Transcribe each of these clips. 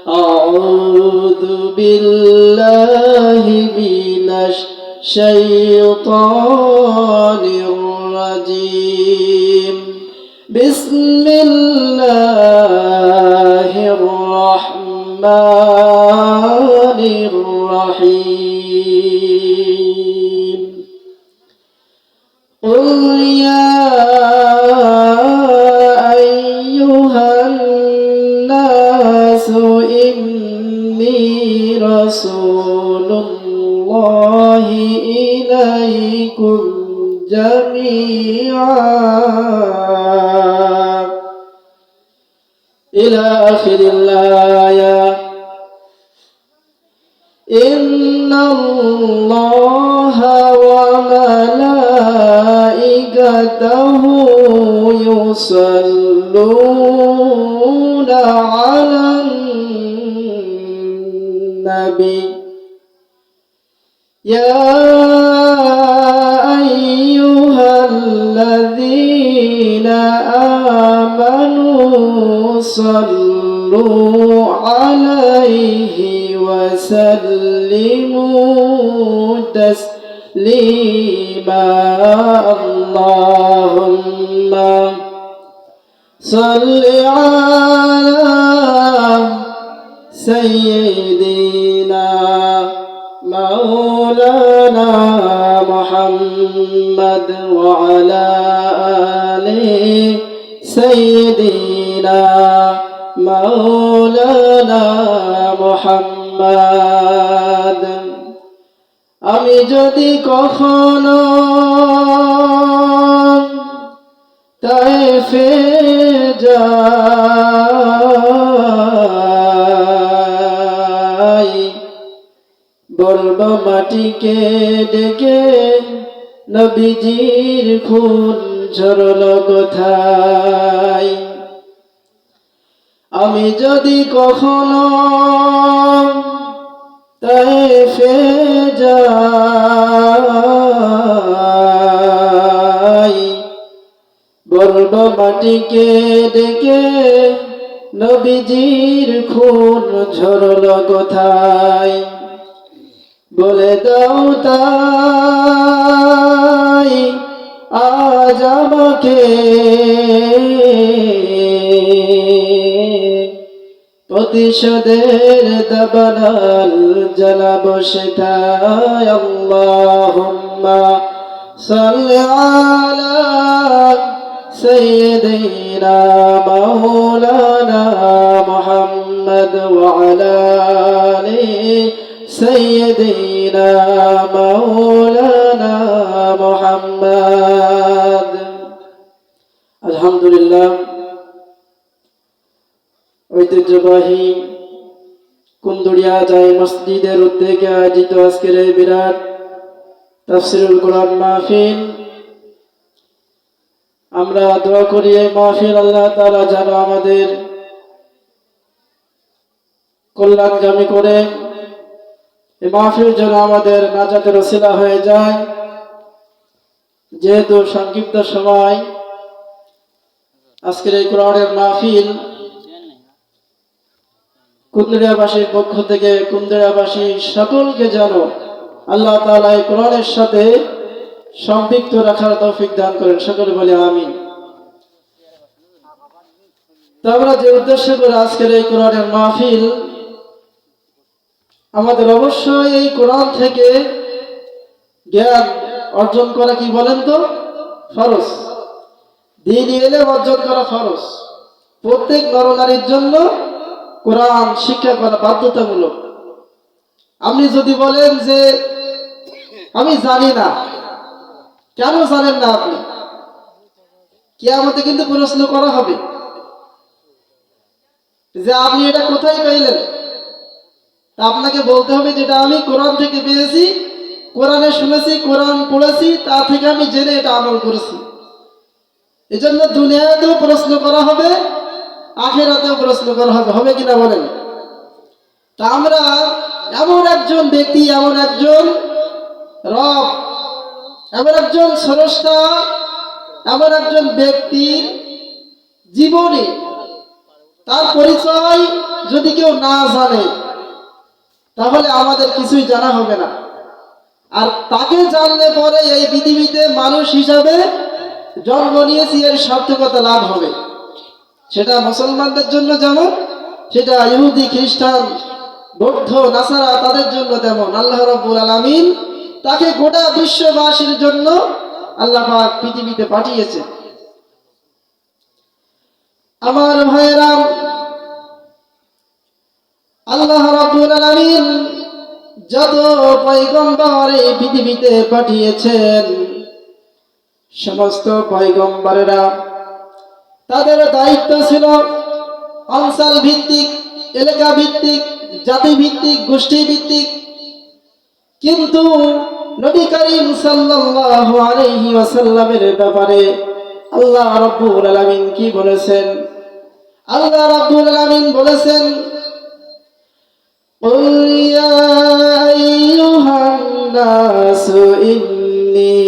أعوذ بالله من الشيطان الرجيم بسم الله الرحمن الرحيم قل يا أيها الناس إني رسول الله إليكم جميعا إلى آخر الآية. إن الله وملائكته يصلون على النبي يا أيها الذين آمنوا صلوا عليه وسلموا تسليما. اللهم صل على سيدنا مولانا محمد وعلى آل سيدنا مولانا محمد. আমি যদি কখনো তায়েফে যাই বলবো মাটিকে ডেকে নবীজির খুন ঝরলো কোথায়। আমি যদি কখনো তায়েফে যাই বলবো মাটিকে ডেকে নবীজির খুন ঝরলো কোথায়। বলে দাও তাই আজ আমাকে প্রতিশোধের দাবানল জ্বালাবো সেথায়। আল্লাহুম্মা সাল্লি আলা সাইয়্যিদিনা মাওলানা মুহাম্মদ ওয়া আলা আলি সাইয়্যিদিনা মাওলানা মুহাম্মদ। আলহামদুলিল্লাহ, ঐতিহ্যবাহী কুন্দুরিয়া জাই মসজিদের উদ্যোগে আয়োজিত আজকের এই বিরাট তাফসীরুল কোরআন মাহফিল, আমরা দোয়া করি এই মাহফিল আল্লাহ তাআলা যেন আমাদের কল্যাণগামী করে, এই মাহফিল যেন আমাদের নাজাতের ওসিলা হয়ে যায়। যেহেতু সংক্ষিপ্ত সময় আজকের এই কোরআনের মাহফিল কুন্দুরিয়াবাসীর পক্ষ থেকে কুন্দুরিয়াবাসী সকলকে যেন আল্লাহ তাআলা এই কোরআনের সাথে সম্পৃক্ত রাখার তৌফিক দান করেন, সকলে বলে আমিন। তো আমরা যে উদ্দেশ্য করে আজকের এই কোরআনের মাহফিল, আমাদের অবশ্যই এই কোরআন থেকে জ্ঞান অর্জন করা কি বলেন তো ফরজ, দ্বীনি ইলম অর্জন করা ফরজ। প্রত্যেক নরনারীর জন্য কোরআন শিক্ষা করা বাধ্যতামূলক। আপনি যদি বলেন যে আমি জানি না, কেন জানেন না আপনি? কিয়ামতে কিন্তু প্রশ্ন করা হবে যে আপনি এটা কোথায় পেলেন। তা আপনাকে বলতে হবে যেটা আমি কোরআন থেকে পেয়েছি, কোরআনে শুনেছি, কোরআন পড়েছি, তা থেকে আমি জেনে এটা আমল করেছি। এজন্য দুনিয়াতেও প্রশ্ন করা হবে, আখিরাতেও প্রশ্ন করা হবে, হবে কিনা বলেন? তা আমরা এমন একজন ব্যক্তি, এমন একজন রব, এমন একজন স্রষ্টা, এমন একজন ব্যক্তির জীবনে তার পরিচয় যদি কেউ না জানে তাহলে আমাদের কিছুই জানা হবে না। আর তাকে জানলে পরে এই পৃথিবীতে মানুষ হিসাবে জন্ম নিয়েছি এর সার্থকতা লাভ হবে। সেটা মুসলমানদের জন্য যেমন, সেটা ইহুদি খ্রিস্টান বৌদ্ধ নাসারা তাদের জন্য তেমন। আল্লাহ রাব্বুল আলামিন তাকে গোটা বিশ্ববাসীর জন্য আল্লাহ পাক পৃথিবীতে পাঠিয়েছে। আমার ভাইয়েরা, আল্লাহ রাব্বুল আলামিন যত পয়গম্বর এই পৃথিবীতে পাঠিয়েছেন, সমস্ত পয়গম্বরেরা তাদের দায়িত্ব ছিল অঞ্চল ভিত্তিক, এলাকা ভিত্তিক, জাতি ভিত্তিক, গোষ্ঠী ভিত্তিক। কিন্তু নবী করিম সাল্লাল্লাহু আলাইহি ওয়াসাল্লামের ব্যাপারে আল্লাহ রাব্বুল আলামিন কি বলেছেন? আল্লাহ রাব্বুল আলামিন বলেছেন, قُلْ يَا أَيُّهَا النَّاسُ إِنِّي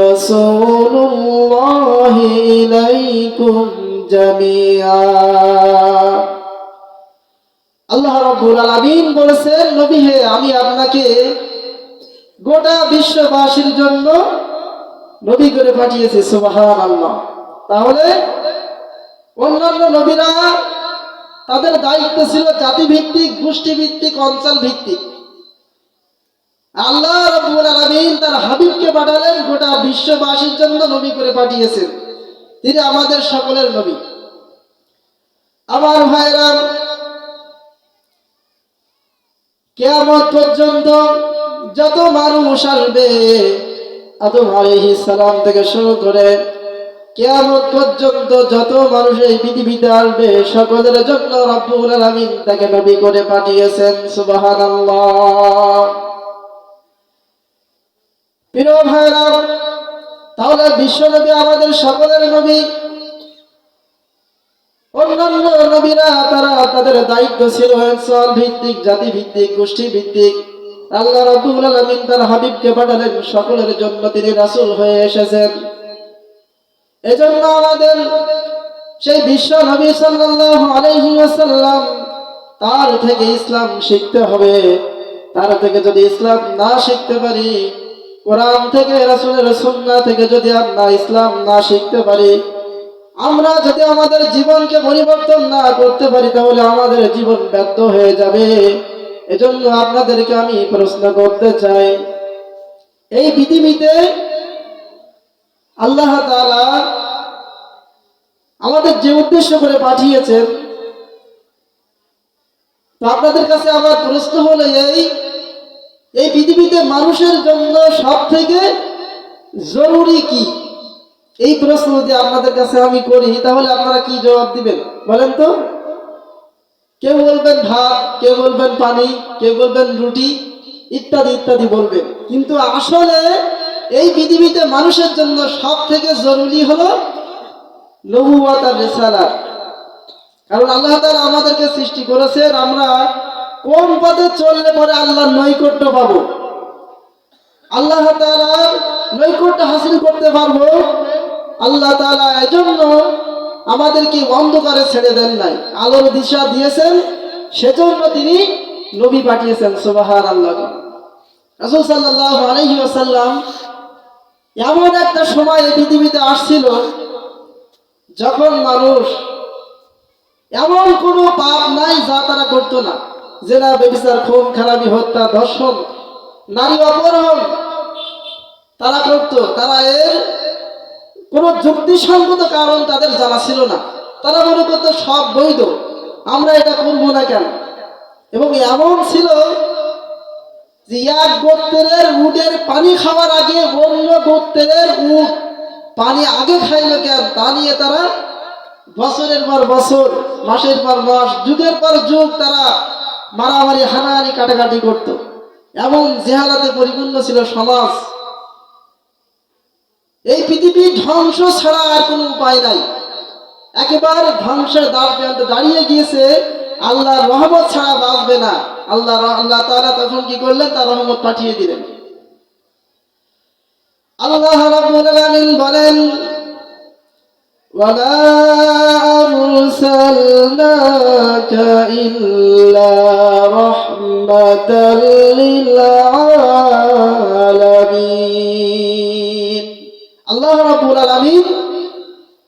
رَسُولُ اللَّهِ إِلَيْكُمْ جَمِيعًا। আল্লাহ রাব্বুল আলামিন বলেছেন, নবী হে, আমি আপনাকে গোটা বিশ্ববাসীর জন্য নবী করে পাঠিয়েছি। সুবহানাল্লাহ। তাহলে অন্যান্য নবীরা তাদের দায়িত্ব ছিল জাতি ভিত্তিক, গোষ্ঠী ভিত্তিক, অঞ্চল ভিত্তিক। আল্লাহ রাব্বুল আলামিন তার হাবিবকে পাঠালেন গোটা বিশ্ববাসীর জন্য নবী করে পাঠিয়েছেন। তিনি আমাদের সকলের নবী। আমার ভাইরা, কিয়ামত পর্যন্ত যত মানুষ আসবে, আদম আলাইহিস সালাম থেকে শুরু করে কিয়ামত পর্যন্ত যত মানুষ এই পৃথিবীতে আসবে, সকলের জন্য রব্বুল আলামিন তাকে নবী করে পাঠিয়েছেন। সুবহানাল্লাহ। প্রিয় ভাইরা, তাহলে বিশ্বনবী আমাদের সকলের নবী। অন্যান্য নবীরা তারা তাদের দায়িত্ব ছিল অঞ্চল ভিত্তিক, জাতি ভিত্তিক, গোষ্ঠী ভিত্তিক। আল্লাহ রাব্বুল আলামিন তার হাবিবকে পাঠালেন সকলের জন্য, তিনি রাসূল হয়ে এসেছেন। এজন্য আমাদের সেই বিশ্ব নবী সাল্লাল্লাহু আলাইহি ওয়াসাল্লাম তার থেকে ইসলাম শিখতে হবে। তার থেকে যদি ইসলাম না শিখতে পারি, কোরআন থেকে, রাসূলের সুন্নাহ থেকে যদি আমরা ইসলাম না শিখতে পারি, আমরা যদি আমাদের জীবনকে পরিবর্তন না করতে পারি, তাহলে আমাদের জীবন ব্যর্থ হয়ে যাবে। এজন্য আপনাদেরকে আমি প্রশ্ন করতে চাই, এই পৃথিবীতে আল্লাহ তাআলা আমাদের যে উদ্দেশ্য করে পাঠিয়েছেন, তো আপনাদের কাছে আমার প্রশ্ন হলো, এই পৃথিবীতে মানুষের জন্য সব থেকে জরুরি কি? এই প্রশ্ন যদি আপনাদের কাছে আমি করি, তাহলে আপনারা কি জবাব দিবেন বলেন তো? কেউ বলবেন ভাত, কেউ বলবেন পানি, কেউ বলবেন রুটি, ইত্যাদি ইত্যাদি বলবেন। কিন্তু আসলে এই পৃথিবীতে মানুষের জন্য সব থেকে জরুরি হলো নবুয়ত আর রিসালাত। কারণ আল্লাহ তাআলা আমাদেরকে সৃষ্টি করেছেন, আমরা কোন পথে চললে পরে আল্লাহর নৈকট্য পাবো, আল্লাহ তাআলার নৈকট্য হাসিল করতে পারবো। আল্লাহ তাআলা এজন্য আমাদেরকে অন্ধকারে ছেড়ে দেন নাই, আলোর দিশা দিয়েছেন। সেজন্য তিনি নবী পাঠিয়েছেন। সুবহানাল্লাহ। রাসূল সাল্লাল্লাহু আলাইহি ওয়াসাল্লাম এমন একটা সময় এই পৃথিবীতে আসছিল যখন মানুষ এমন কোনো পাপ নাই যা তারা করতো না। জেনা, ব্যভিচার, খুন খারাপি, হত্যা, ধর্ষণ, নারী অপহরণ তারা করতো। তারা এর কোনো যুক্তিসঙ্গত কারণ তাদের জানা ছিল না। তারা মনে করতো সব বৈধ, আমরা এটা করবো না কেন। এবং এমন ছিল যে এক গোত্রের উটের পানি খাওয়ার আগে অন্য গোত্রের উট পানি আগে খাইল কেন, তা নিয়ে তারা বছরের পর বছর, মাসের পর মাস, যুগের পর যুগ তারা মারামারি, হানাহানি, কাটাকাটি করত। এমন জেহালাতে পরিপূর্ণ ছিল সমাজ। এই পৃথিবী ধ্বংস ছাড়া আর কোনো উপায় নাই। একেবারে ধ্বংসের দ্বার প্রান্তে দাঁড়িয়ে গিয়েছে, আল্লাহর রহমত ছাড়া বাঁচবে না। আল্লাহ তাআলা তখন কি করলেন? তার রহমত পাঠিয়ে দিলেন। আল্লাহ রাব্বুল আলামিন বলেন, ওয়ালা أرسلناك إلا رحمة للعالمين আল্লাহ রাব্বুল আলামিন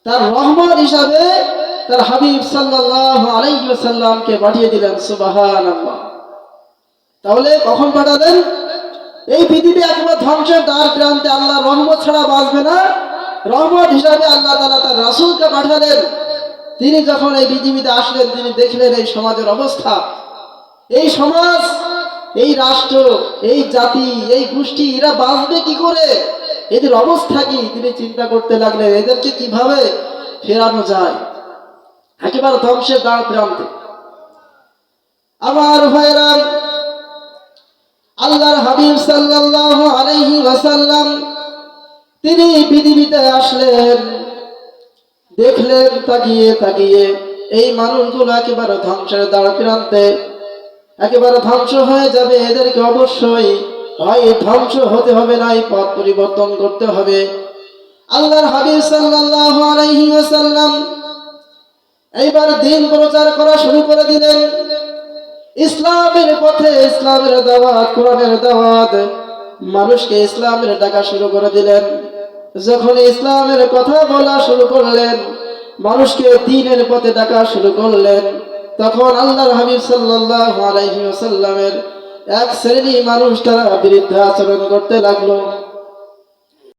তার রহমত হিসাবে তার হাবিব সাল্লাল্লাহু আলাইহি ওয়াসাল্লামকে পাঠিয়ে দিলেন। সুবহানাল্লাহ। তাহলে কখন পাঠালেন? এই পৃথিবী একবার ধ্বংসের দ্বার প্রান্তে, আল্লাহর রহমত ছাড়া বাঁচবে না। রহমত হিসাবে আল্লাহ তাআলা তার রাসূলকে পাঠালেন। তিনি যখন এই পৃথিবীতে আসলেন, তিনি দেখলেন এই সমাজের অবস্থা, এই সমাজ, এই রাষ্ট্র, এই জাতি, এই গোষ্ঠী, এরা বাঁচবে কি করে, এদের অবস্থা কি। তিনি চিন্তা করতে লাগলেন এদেরকে কিভাবে ফেরানো যায়, একেবারে ধ্বংসের দ্বার প্রান্তে। আমার ভাইরা, আল্লাহর হাবিব সাল্লাল্লাহু আলাইহি ওয়াসাল্লাম তিনি পৃথিবীতে আসলেন, দেখলেন তাকিয়ে তাকিয়ে এই মানুষগুলো একেবারে ধ্বংসের দ্বার প্রান্তে, একেবারে ধ্বংস হয়ে যাবে। এদেরকে অবশ্যই হয় ধ্বংস হতে হবে, না এই পথ পরিবর্তন করতে হবে। আল্লাহর হাবিব সাল্লাল্লাহু আলাইহি ওয়াসাল্লাম এইবার দিন প্রচার করা শুরু করে দিলেন। ইসলামের পথে, ইসলামের দাওয়াত, কোরআনের দাওয়াত, মানুষকে ইসলামের ডাকা শুরু করে দিলেন। যখন ইসলামের কথা বলা শুরু করলেন, মানুষকে দ্বীনের পথে ডাকা শুরু করলেন, তখন আল্লাহর হাবিব সাল্লাল্লাহু আলাইহি ওয়াসাল্লামের এক শ্রেণী মানুষ তারা বিরুদ্ধে আচরণ করতে লাগলো।